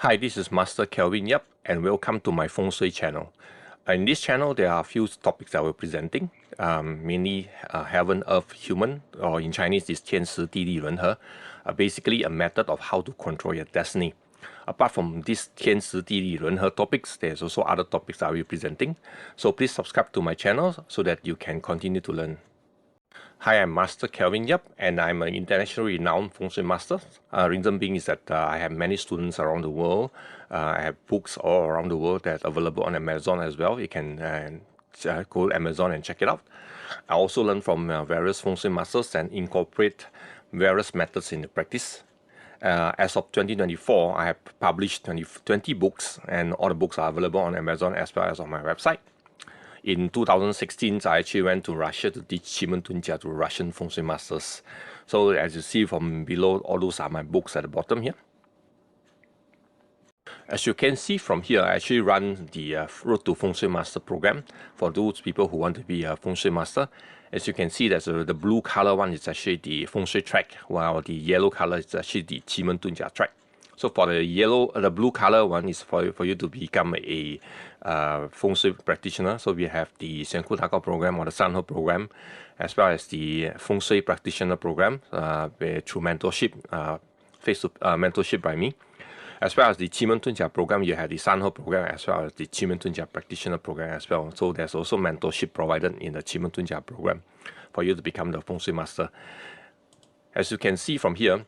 Hi, this is Master Kelvin Yap and welcome to my Feng Shui channel. In this channel, there are a few topics that we're presenting, mainly heaven, earth, human, or in Chinese is 天时地利人和, basically a method of how to control your destiny. Apart from these 天时地利人和 topics, there's also other topics that I'll be presenting. So please subscribe to my channel so that you can continue to learn. Hi, I'm Master Kelvin Yap, and I'm an internationally renowned Feng Shui master. Reason being is that I have many students around the world. I have books all around the world that are available on Amazon as well. You can go to Amazon and check it out. I also learn from various Feng Shui masters and incorporate various methods in the practice. As of 2024, I have published 20 books, and all the books are available on Amazon as well as on my website. In 2016, I actually went to Russia to teach Qimeng Tunjia to Russian Feng Shui masters. So as you see from below, all those are my books at the bottom here. As you can see from here, I actually run the Road to Feng Shui Master program for those people who want to be a Feng Shui master. As you can see, there's the blue color one is actually the Feng Shui track, while the yellow color is actually the Qimeng Tunjia track. So for the blue color one is for you to become a Feng Shui practitioner. So we have the Xianku Takao program or the Sanhe program, as well as the Feng Shui practitioner program through mentorship, mentorship by me. As well as the Qimeng Tunjia program, you have the Sanhe program as well as the Qimeng Tunjia practitioner program as well. So there's also mentorship provided in the Qimeng Tunjia program for you to become the Feng Shui master. As you can see from here,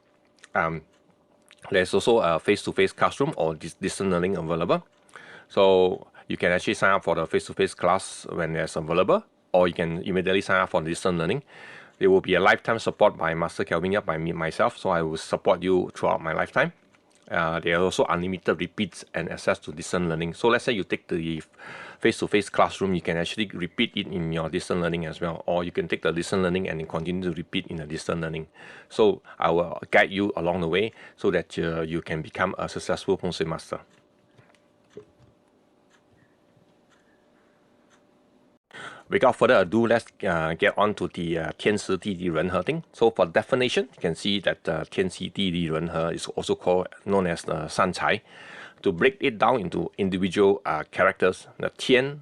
there's also a face-to-face classroom or distance learning available. So you can actually sign up for the face-to-face class when it's available, or you can immediately sign up for distance learning. There will be a lifetime support by Master Kelvin Yap, by myself, so I will support you throughout my lifetime. There are also unlimited repeats and access to distance learning. So let's say you take the face-to-face classroom, you can actually repeat it in your distance learning as well, or you can take the distance learning and continue to repeat in the distance learning. So I will guide you along the way so that you can become a successful Feng Shui master. Without further ado, let's get on to the 天时地利人和 thing. So for definition, you can see that 天时地利人和 is also known as the 善财. To break it down into individual characters, the 天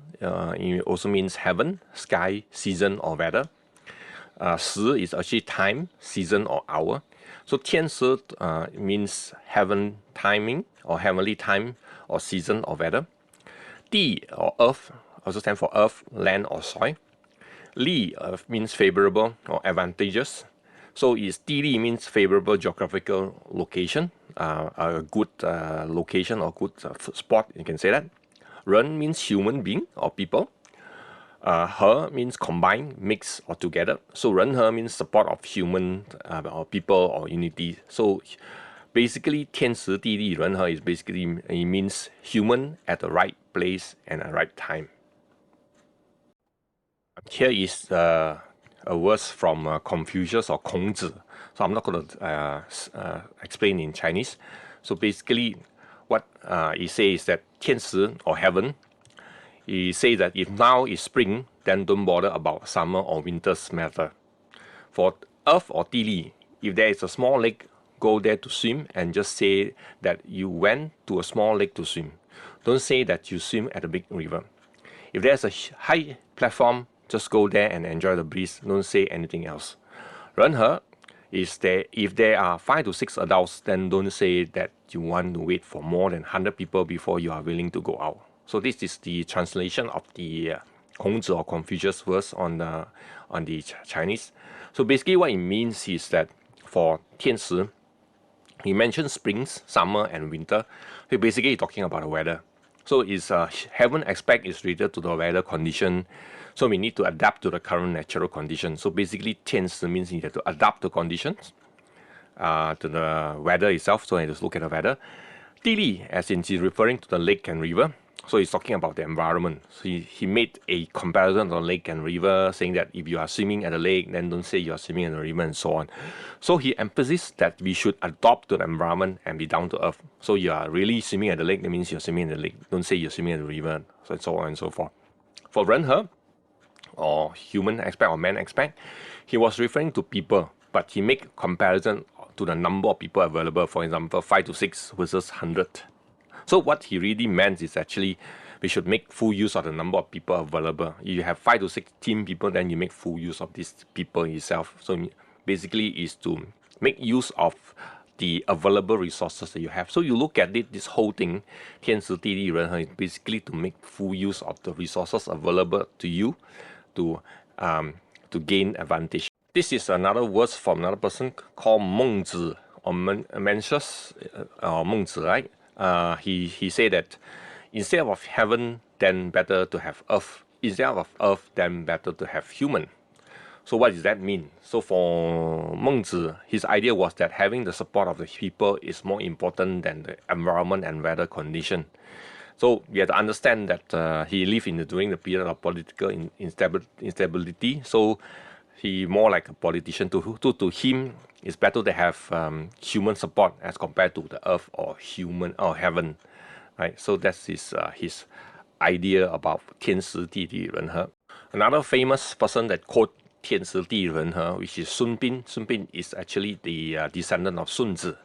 also means heaven, sky, season or weather. 时 is actually time, season or hour. So 天时 means heaven timing or heavenly time or season or weather. 地 or earth also stands for earth, land or soil. Li means favorable or advantageous. So is Di Li means favorable geographical location, a good location or good spot, you can say that. Ren means human being or people. He means combine, mix or together. So Ren He means support of human or people or unity. So basically 天时地利人和 is basically, it means human at the right place and the right time. Here is a verse from Confucius or Kongzi. So I'm not going to explain in Chinese. So basically what he says is that 天时 or heaven, he says that if now is spring, then don't bother about summer or winter's matter. For earth or 地利, if there is a small lake, go there to swim and just say that you went to a small lake to swim. Don't say that you swim at a big river. If there's a high platform, just go there and enjoy the breeze. Don't say anything else. 人和 is that if there are 5 to 6 adults, then don't say that you want to wait for more than 100 people before you are willing to go out. So this is the translation of the Kongzi or Confucius verse on the Chinese. So basically what it means is that for 天时, he mentions springs, summer and winter. So basically talking about the weather. So is heaven aspect is related to the weather condition. So we need to adapt to the current natural conditions. So basically 天时 means you have to adapt to conditions, to the weather itself. So you just look at the weather. 地利 as in he's referring to the lake and river. So he's talking about the environment. So he made a comparison on lake and river, saying that if you are swimming at the lake, then don't say you are swimming in the river and so on. So he emphasizes that we should adopt to the environment and be down to earth. So you are really swimming at the lake, that means you're swimming in the lake. Don't say you're swimming in the river, so on and so forth. For 人和 or human aspect or man aspect, he was referring to people, but he make comparison to the number of people available. For example, 5 to 6 versus 100. So what he really meant is actually we should make full use of the number of people available. If you have 5 to 16 people, then you make full use of these people itself. So basically is to make use of the available resources that you have. So you look at it, this whole thing, 天时地利人和, is basically to make full use of the resources available to you to gain advantage. This is another verse from another person called Mengzi or Mencius or Mengzi, right? He said that instead of heaven, then better to have earth. Instead of earth, then better to have human. So what does that mean? So for Mengzi, his idea was that having the support of the people is more important than the environment and weather condition. So you have to understand that he lived during the period of political instability. So he more like a politician. To him, it's better to have human support as compared to the earth or human or heaven, right? So that's his idea about 天时地利人和. Another famous person that quote 天时地利人和, which is Sun Bin. Sun Bin is actually the descendant of Sun Tzu,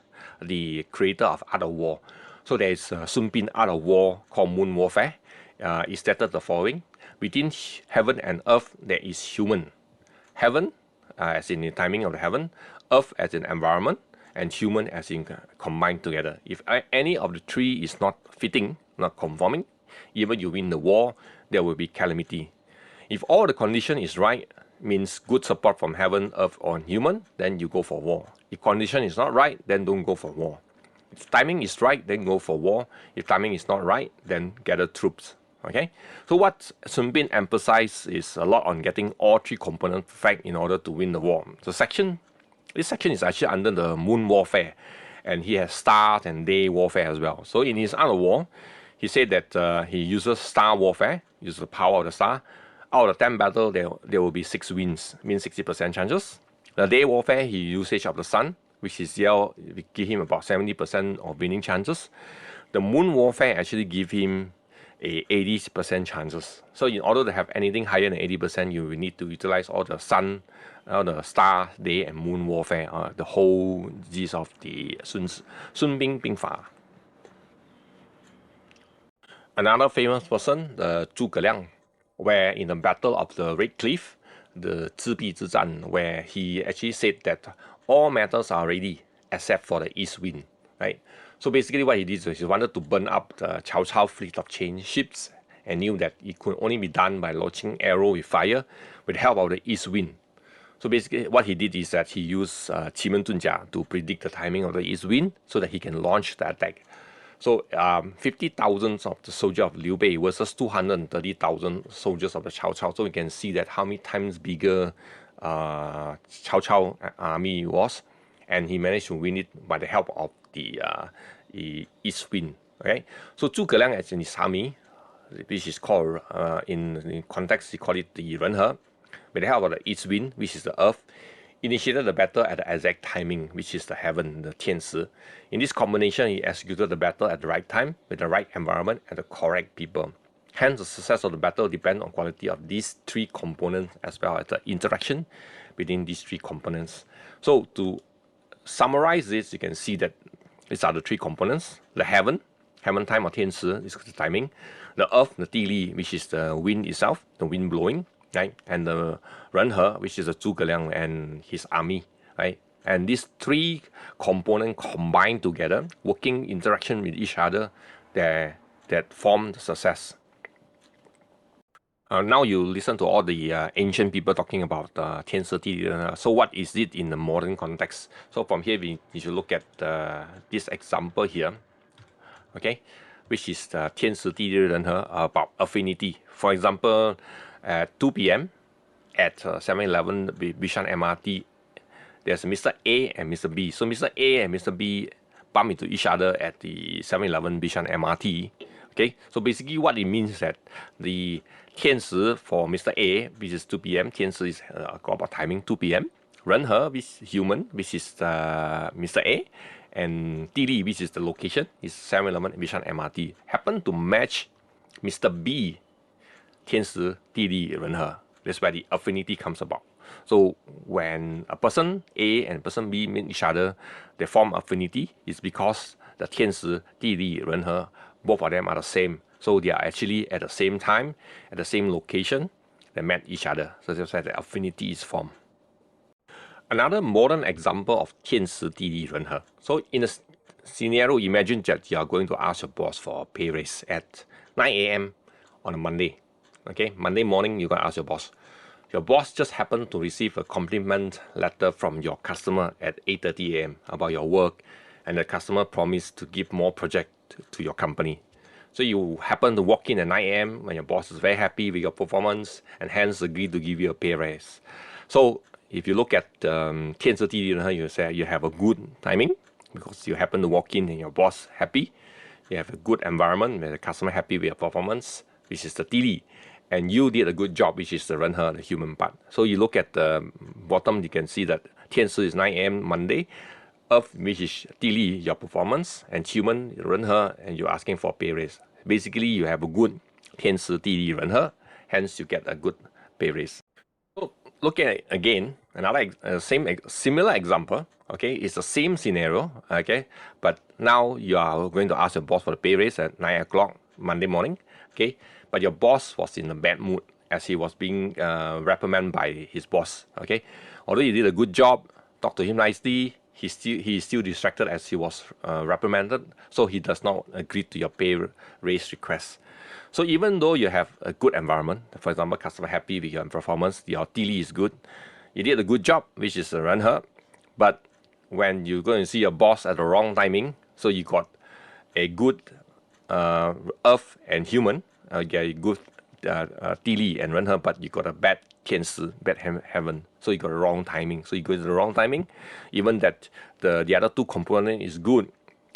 the creator of Art of War. So there is Sun Bin Art of War called Moon Warfare. It stated the following: within heaven and earth there is human. Heaven, as in the timing of the heaven, earth as in environment, and human as in combined together. If any of the three is not fitting, not conforming, even you win the war, there will be calamity. If all the condition is right, means good support from heaven, earth, or human, then you go for war. If condition is not right, then don't go for war. If timing is right, then go for war. If timing is not right, then gather troops. Okay, so what Sun Bin emphasized is a lot on getting all three components perfect in order to win the war. This section is actually under the moon warfare, and he has star and day warfare as well. So in his Art of War, he said that he uses star warfare, uses the power of the star. Out of 10 battles, there will be 6 wins, means 60% chances. The day warfare, he usage of the sun, which is give him about 70% of winning chances. The moon warfare actually give him a 80% chances. So in order to have anything higher than 80%, you will need to utilize all the sun, all the star, day, and moon warfare, the whole gist of the Sun Bin Bing Fa. Another famous person, the Zhuge Liang, where in the Battle of the Red Cliff, the 赤壁之战, where he actually said that all metals are ready except for the east wind, right? So basically what he did is he wanted to burn up the Cao Cao fleet of chain ships and knew that it could only be done by launching arrow with fire with the help of the east wind. So basically what he did is that he used Qi Men Zun Jia to predict the timing of the east wind so that he can launch the attack. So 50,000 of the soldiers of Liu Bei versus 230,000 soldiers of the Cao Cao. So we can see that how many times bigger Cao Cao army was, and he managed to win it by the help of the east wind. Okay, so Zhuge Liang as in his army, which is called in context he called it the 人和, with the help of the east wind, which is the earth, initiated the battle at the exact timing, which is the heaven, the 天时. In this combination, he executed the battle at the right time, with the right environment and the correct people. Hence, the success of the battle depends on quality of these three components as well as the interaction between these three components. So to summarize this, you can see that these are the three components: the heaven time or 天时 is the timing; the earth, the 地利, which is the wind itself, the wind blowing, right? And the 人和, which is the Zhuge Liang and his army, right? And these three components combined together, working interaction with each other, that form the success. Now you listen to all the ancient people talking about 天时地利人和. So what is it in the modern context? So from here we should look at this example here, okay, which is 天时地利人和 about affinity. For example, at 2 p.m. at 7-Eleven Bishan MRT, there's Mr. A and Mr. B. So Mr. A and Mr. B bump into each other at the 7-Eleven Bishan MRT. Okay, so basically what it means is that the 天时 for Mr. A, which is 2 p.m. 天时 is about timing 2 p.m. 人和 which is human, which is Mr. A, and 地利 which is the location, is 7-Eleven Bishan MRT, happen to match Mr. B. 天时地利人和. That's where the affinity comes about. So when a person A and person B meet each other, they form affinity. It's because the 天时地利人和 both of them are the same. So they are actually at the same time, at the same location, they met each other. So that's why the affinity is formed. Another modern example of 天时地利人和. So in a scenario, imagine that you are going to ask your boss for a pay raise at 9 a.m. on a Monday. Okay, Monday morning, you're going to ask your boss. Your boss just happened to receive a compliment letter from your customer at 8:30 a.m. about your work, and the customer promised to give more project to your company. So you happen to walk in at 9 a.m. when your boss is very happy with your performance and hence agreed to give you a pay raise. So if you look at 天时地利人和, you say you have a good timing because you happen to walk in and your boss happy. You have a good environment where the customer happy with your performance, which is the 地利. And you did a good job, which is the 人和, the human part. So you look at the bottom, you can see that 天时 is 9 a.m. Monday, Earth, which is 地利, your performance, and human, 人和, and you're asking for pay raise. Basically, you have a good 天时地利人和, hence you get a good pay raise. So looking at again, another similar example, okay, it's the same scenario, okay, but now you are going to ask your boss for the pay raise at 9 o'clock Monday morning, okay, but your boss was in a bad mood as he was being reprimanded by his boss, okay. Although you did a good job, talk to him nicely, he is still distracted as he was reprimanded, so he does not agree to your pay raise request. So even though you have a good environment, for example, customer happy with your performance, your 地利 is good, you did a good job, which is the 人和, but when you go and see your boss at the wrong timing, so you got a good earth and human, get a good 地利 and 人和, but you got a bad 天时, bad heaven, so you got the wrong timing. So you go to the wrong timing, even that the other two component is good,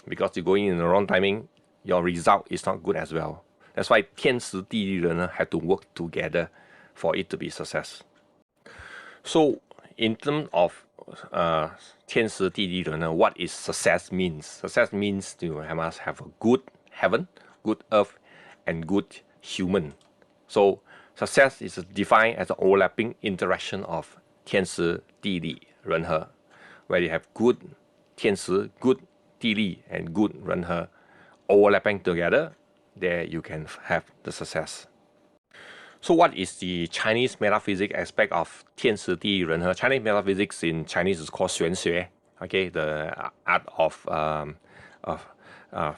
because you go in the wrong timing, your result is not good as well. That's why 天时地利人和 have to work together for it to be success. So in terms of 天时地利人和, what is success means? Success means you must have a good heaven, good earth, and good human. So success is defined as an overlapping interaction of 天时地利人和, where you have good 天时, good 地利, and good 人和 overlapping together. There you can have the success. So what is the Chinese metaphysics aspect of 天时地利人和? Chinese metaphysics in Chinese is called 玄学. Okay, the art of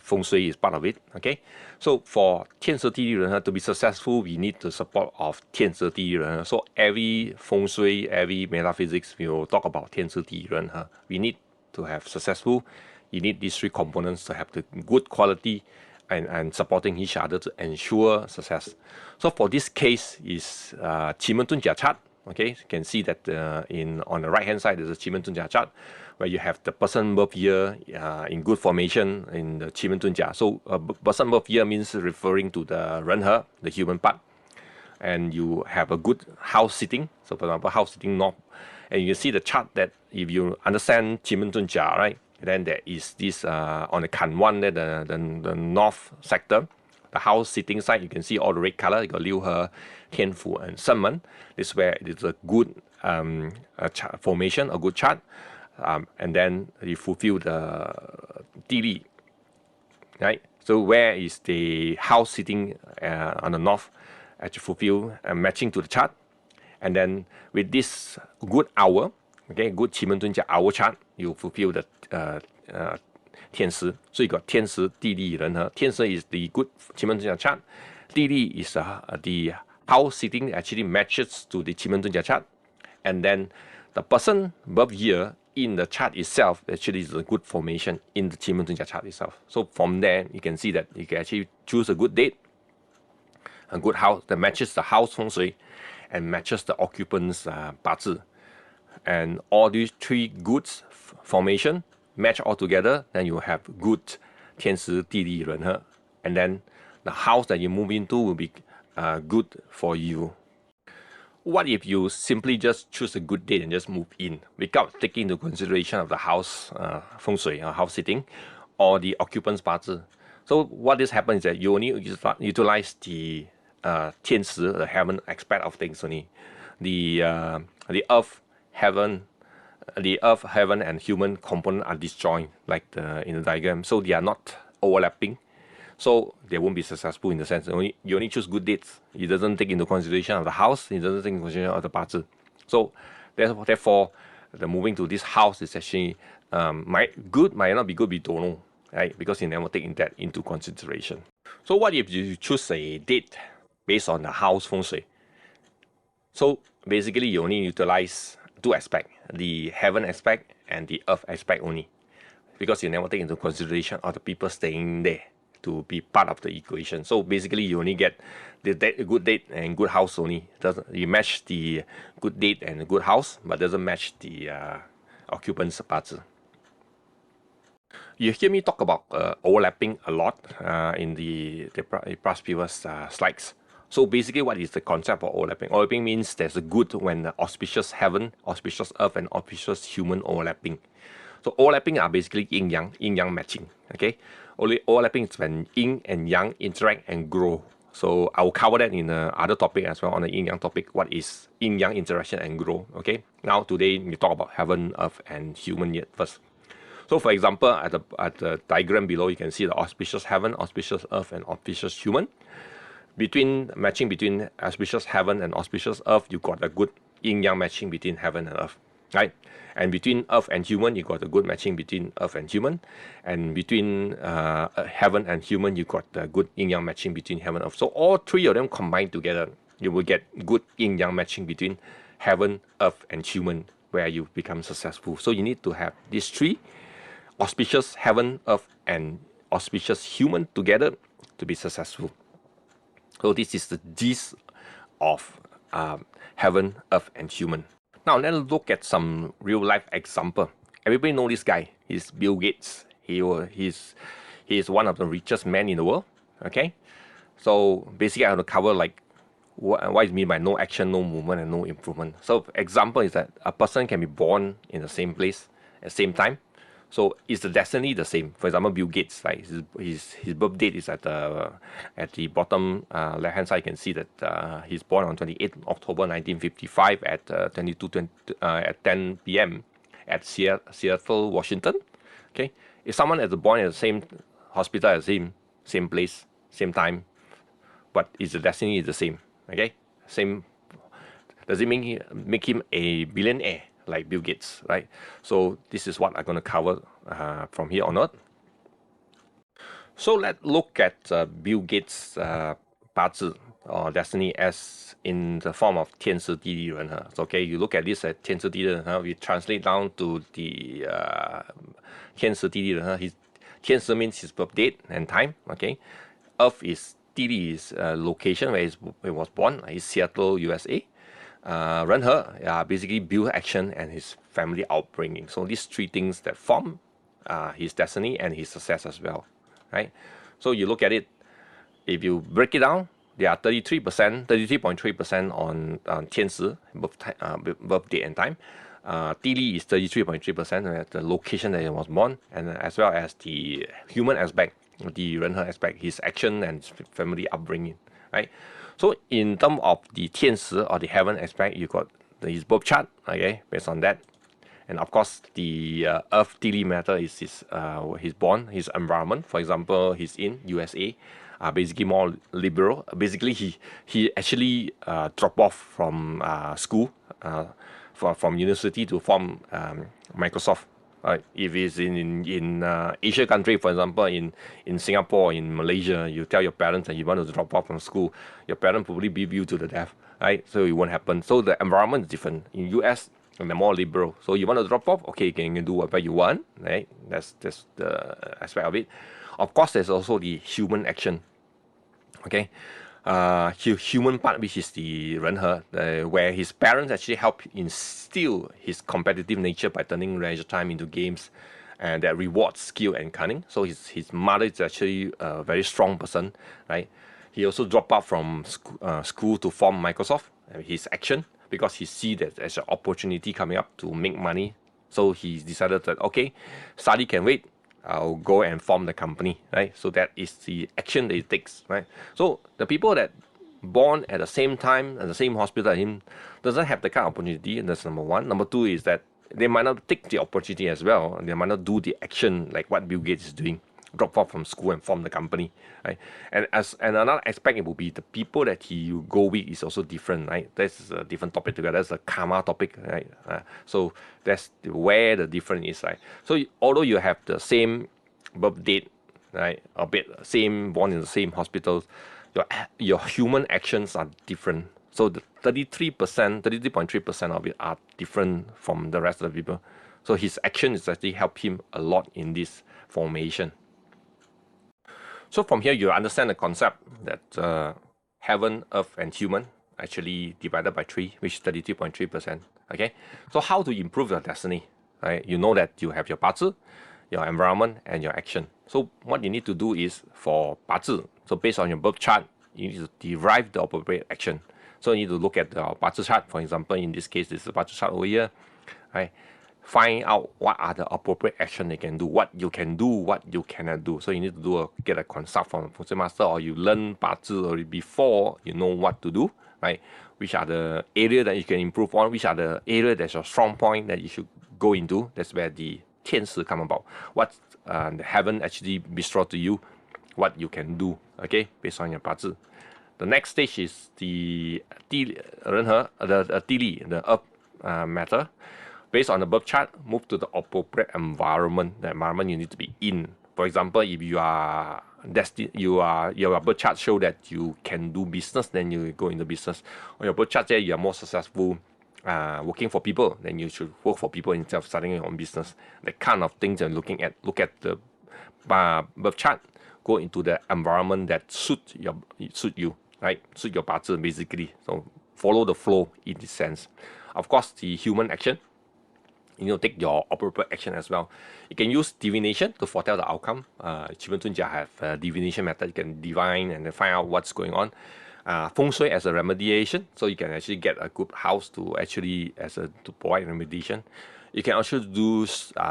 Feng Shui is part of it. Okay, so for 天时地利人和 to be successful, we need the support of 天时地利人和. So every Feng Shui, every metaphysics, we will talk about 天时地利人和. We need to have successful. You need these three components to have the good quality and supporting each other to ensure success. So for this case is 奇门遁甲 chart. Okay, you can see that on the right hand side there's a 奇门遁甲 chart where you have the person birth year in good formation in the 奇门遁甲. So person birth year means referring to the 人和, the human part, and you have a good house sitting. So for example, house sitting north, and you can see the chart that if you understand 奇门遁甲, right, then there is this on the Kan 1 there, the north sector, the house sitting side, you can see all the red color. You got Liu He, Tianfu, and Shenmen. This is where it is a good formation, a good chart, and then you fulfill the 地利, right? So where is the house sitting on the north actually fulfill matching to the chart, and then with this good hour, okay, good 奇门遁甲 hour chart, you fulfill the 天时. So you got 天时地利人和. 天时 is the good 奇门遁甲 chart. 地利 is the house sitting actually matches to the 奇门遁甲 chart, and then the person birth year in the chart itself actually is a good formation in the 奇门遁甲 chart itself. So from there you can see that you can actually choose a good date, a good house that matches the house feng shui and matches the occupant's 八字, and all these three goods formation match all together, then you have good 天时地利人和, and then the house that you move into will be good for you. What if you simply just choose a good date and just move in without taking into consideration of the house feng shui or house sitting or the occupant's 八字? So what this happens is that you only utilize the 天时, the heaven aspect of things only. The earth, heaven, and human component are disjoint, like in the diagram, so they are not overlapping. So they won't be successful in the sense you only choose good dates. It doesn't take into consideration of the house. It doesn't take into consideration of the parts. So therefore, the moving to this house is actually might not be good. We don't know, right? Because you never take that into consideration. So what if you choose a date based on the house feng shui? So basically, you only utilize two aspects: the heaven aspect and the earth aspect only, because you never take into consideration of the people staying there to be part of the equation. So basically, you only get the good date and good house only. You match the good date and good house, but doesn't match the occupants parts. You hear me talk about overlapping a lot in the past previous slides. So basically, what is the concept of overlapping? Overlapping means there's a good when the auspicious heaven, auspicious earth, and auspicious human overlapping. So overlapping are basically yin yang matching. Okay, only overlapping is when yin and yang interact and grow. So I will cover that in other topic as well on the yin yang topic. What is yin yang interaction and grow? Okay. Now today we talk about heaven, earth, and human yet first. So for example, at the diagram below, you can see the auspicious heaven, auspicious earth, and auspicious human. Matching between auspicious heaven and auspicious earth, you got a good yin yang matching between heaven and earth, right? And between earth and human, you got a good matching between earth and human. And between heaven and human, you got a good yin yang matching between heaven and earth. So all three of them combined together, you will get good yin yang matching between heaven, earth, and human, where you become successful. So you need to have these three: auspicious heaven, earth, and auspicious human together to be successful. So this is the gist of heaven, earth, and human. Now let's look at some real life example. Everybody know this guy. He's Bill Gates. He is one of the richest men in the world. Okay, so basically I have to cover like what is mean by no action, no movement, and no improvement. So example is that a person can be born in the same place at the same time. So is the destiny the same? For example, Bill Gates, right? His birth date is at the bottom left hand side. You can see that he's born on 28th October 1955 at 10 p.m. at Seattle, Washington. Okay, if someone is born at the same hospital as him, same place, same time, but is the destiny the same? Okay, same. Does it make him a billionaire like Bill Gates, right? So this is what I'm going to cover from here on out. So let's look at Bill Gates' 八字 or destiny as in the form of 天时地利人和. So, okay, you look at this as 天时地利人和, we translate down to the 天时地利人和. Tian Shi means his birth date and time. Okay, Earth is 地利 is location where he was born. Is Seattle, USA. 人和 basically build action and his family upbringing. So these three things that form his destiny and his success as well, right? So you look at it, if you break it down, there are 33.3% on 天时 birth date and time. 地利 is 33.3%, the location that he was born, and as well as the human aspect, the 人和 aspect, his action and family upbringing, right? So in terms of the 天时 or the heaven aspect, you got his birth chart, okay, based on that. And of course, the earth daily matter is his born, his environment. For example, he's in USA, basically more liberal. Basically, he actually dropped off from school, from university to form Microsoft. If it's in Asia country, for example, in Singapore, in Malaysia, you tell your parents that you want to drop off from school, your parents probably beat you to the death, right? So it won't happen. So the environment is different. In US, they're more liberal. So you want to drop off, okay, you can do whatever you want, right? That's the aspect of it. Of course, there's also the human action. Okay, human part, which is the 人和, where his parents actually help instill his competitive nature by turning leisure time into games, and that rewards skill and cunning. So his mother is actually a very strong person, right? He also dropped out from school to form Microsoft. His action, because he see that there's an opportunity coming up to make money. So he decided that, okay, study can wait. I'll go and form the company, right? So that is the action that it takes, right? So the people that born at the same time at the same hospital as him doesn't have the kind of opportunity, and that's number one. Number two is that they might not take the opportunity as well. They might not do the action like what Bill Gates is doing. drop off from school and form the company, right? And another aspect, it will be the people that he go with is also different, right? That's a different topic together. That's a karma topic, right? So that's where the difference is, right? So although you have the same birth date, right, a bit same, born in the same hospitals, your human actions are different. So the 33.3% of it are different from the rest of the people. So his actions actually help him a lot in this formation. So from here, you understand the concept that heaven, earth, and human actually divided by 3, which is 33.3%. Okay, so how to improve your destiny? Right, you know that you have your 八字, your environment, and your action. So what you need to do is for 八字, so based on your birth chart, you need to derive the appropriate action. So you need to look at the 八字 chart. For example, in this case, this is the 八字 chart over here. Right, find out what are the appropriate action they can do, what you can do, what you cannot do. So you need to get a consult from a Feng Shui master, or you learn 八字 already before you know what to do, right? Which are the area that you can improve on, which are the area that's your strong point that you should go into. That's where the 天使 come about. What the heaven actually bestow to you, what you can do, okay, based on your 八字. The next stage is the 人和 the 地利, the earth matter. Based on the birth chart, move to the appropriate environment. The environment you need to be in. For example, if you are your birth chart show that you can do business, then you go into business. Or your birth chart say you are more successful working for people, then you should work for people instead of starting your own business. The kind of things you're looking at. Look at the birth chart. Go into the environment that suit you, right? Suit your 八字 basically. So follow the flow in this sense. Of course, the human action. You need to take your appropriate action as well. You can use divination to foretell the outcome. Qi Men Zun Jia have a divination method. You can divine and then find out what's going on. Feng Shui as a remediation, so you can actually get a good house to provide remediation. You can also do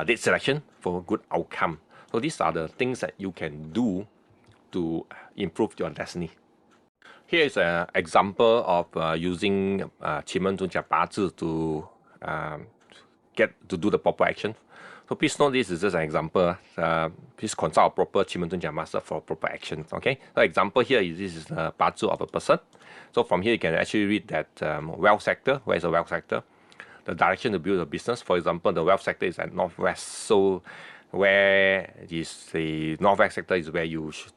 date selection for a good outcome. So these are the things that you can do to improve your destiny. Here is an example of using Qi Men Zun Jia 八字 to do the proper action. So please note this is just an example. Please consult a proper Qi Men Zun Jia master for proper action. Okay. So example here is this is the 八字 of a person. So from here you can actually read that wealth sector. Where is the wealth sector? The direction to build a business. For example, the wealth sector is at northwest. So where is the northwest sector is where you should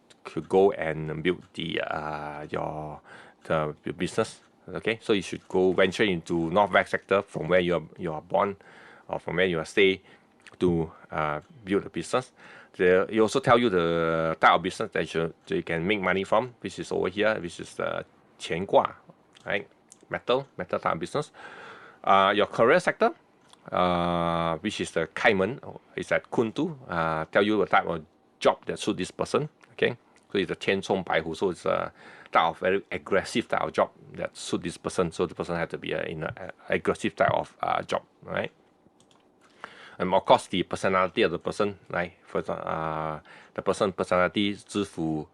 go and build your business. Okay, so you should go venture into northwest sector from where you are born, or from where you stay, to build a business. They also tell you the type of business that you can make money from, which is over here, which is the 乾卦, right? Metal type of business. Your career sector, which is the 开门, is at Kuntu, tell you the type of job that suit this person. Okay, so it's a 天冲白虎, so it's a type of very aggressive type of job that suit this person. So the person has to be in an aggressive type of job, right? And of course, the personality of the person, right? For the person personality, 知府,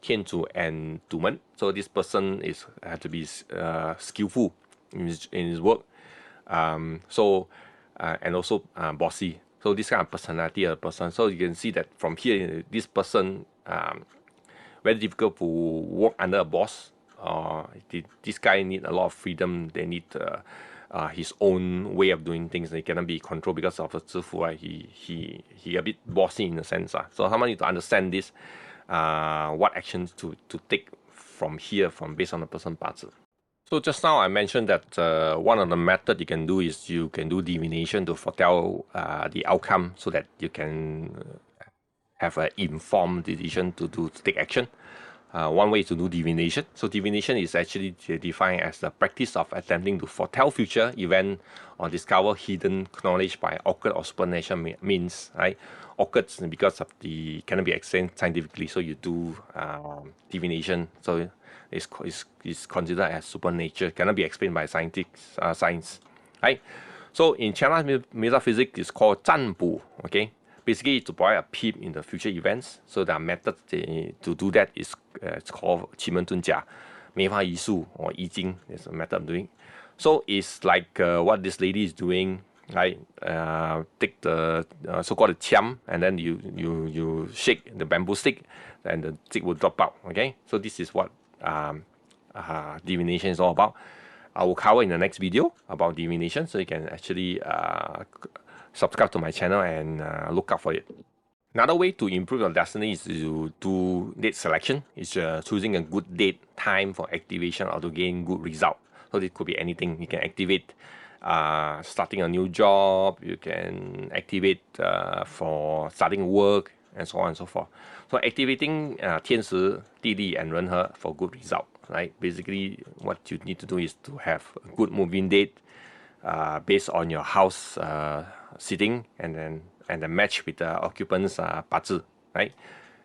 天主 and 主门. So this person has to be skillful in his work. And also bossy. So this kind of personality of the person. So you can see that from here, this person very difficult to work under a boss. This guy need a lot of freedom. They need his own way of doing things. They cannot be controlled because of the 知府. Right? He a bit bossy in a sense. So someone need to understand this. What actions to take from here, based on the person 八字. So just now I mentioned that one of the methods you can do is you can do divination to foretell the outcome, so that you can have an informed decision to take action. One way is to do divination. So divination is actually defined as the practice of attempting to foretell future event or discover hidden knowledge by occult or supernatural means. Right? Occult because of cannot be explained scientifically. So you do divination. So it's considered as supernatural. Cannot be explained by science. Right? So in Chinese metaphysics, it's called 占卜. Okay. Basically, to provide a peep in the future events. So the method to do that is it's called 奇门遁甲, 梅花易数 or 易经. There's a method of doing. So it's like what this lady is doing. right? Take the so-called chiam, and then you shake the bamboo stick, and the stick will drop out. Okay, so this is what divination is all about. I will cover in the next video about divination, so you can actually subscribe to my channel and look out for it. Another way to improve your destiny is to do date selection. It's choosing a good date, time for activation or to gain good result. So it could be anything. You can activate starting a new job. You can activate for starting work and so on and so forth. So activating 天时, 地利 and 人和 for good result. Right? Basically, what you need to do is to have a good moving date based on your house sitting and the match with the occupants' 八字, right?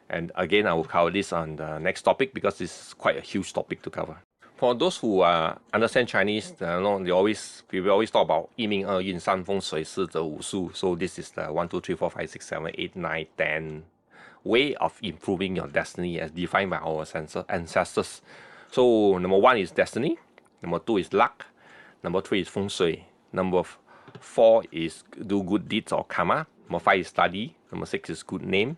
And again, I will cover this on the next topic because this is quite a huge topic to cover. For those who understand Chinese, we always talk about 一命二运三风水四则五术. So this is the 1, 2, 3, 4, 5, 6, 7, 8, 9, 10 way of improving your destiny as defined by our ancestors. So number 1 is destiny, number 2 is luck, number 3 is feng shui, number 4 is do good deeds or karma, number 5 is study, number 6 is good name,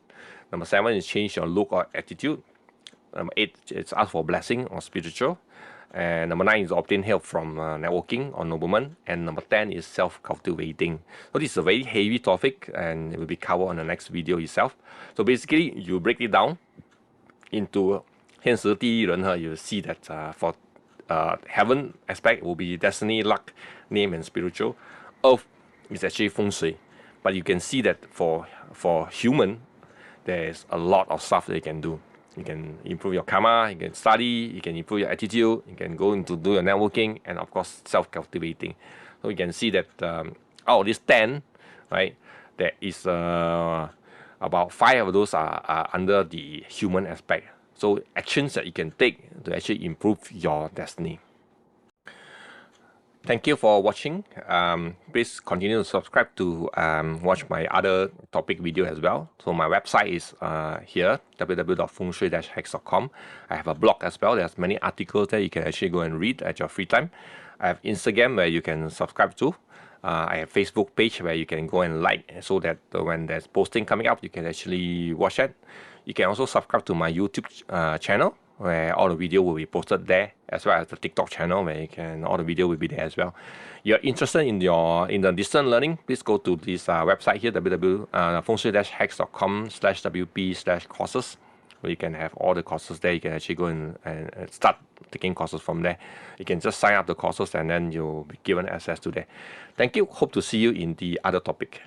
number 7 is change your look or attitude, number 8 is ask for blessing or spiritual, and number 9 is obtain help from networking or nobleman, and number 10 is self-cultivating. So this is a very heavy topic and it will be covered on the next video itself. So basically you break it down into 天时地利人和, you see that for heaven aspect will be destiny, luck, name and spiritual. Earth is actually feng shui. But you can see that for human, there's a lot of stuff that you can do. You can improve your karma, you can study, you can improve your attitude, you can go into do your networking, and of course self-cultivating. So you can see that out of these 10, right, there is about 5 of those are under the human aspect. So actions that you can take to actually improve your destiny. Thank you for watching. Please continue to subscribe to watch my other topic video as well. So my website is here, www.fengshui-hacks.com. I have a blog as well. There's many articles that you can actually go and read at your free time. I have Instagram where you can subscribe to. I have Facebook page where you can go and like, so that when there's posting coming up, you can actually watch it. You can also subscribe to my YouTube channel, where all the video will be posted there, as well as the TikTok channel where all the video will be there as well. You're interested in the distance learning, please go to this website here, www.fengshui-hacks.com/wp/courses, where you can have all the courses there. You can actually go and start taking courses from there. You can just sign up the courses and then you'll be given access to that. Thank you. Hope to see you in the other topic.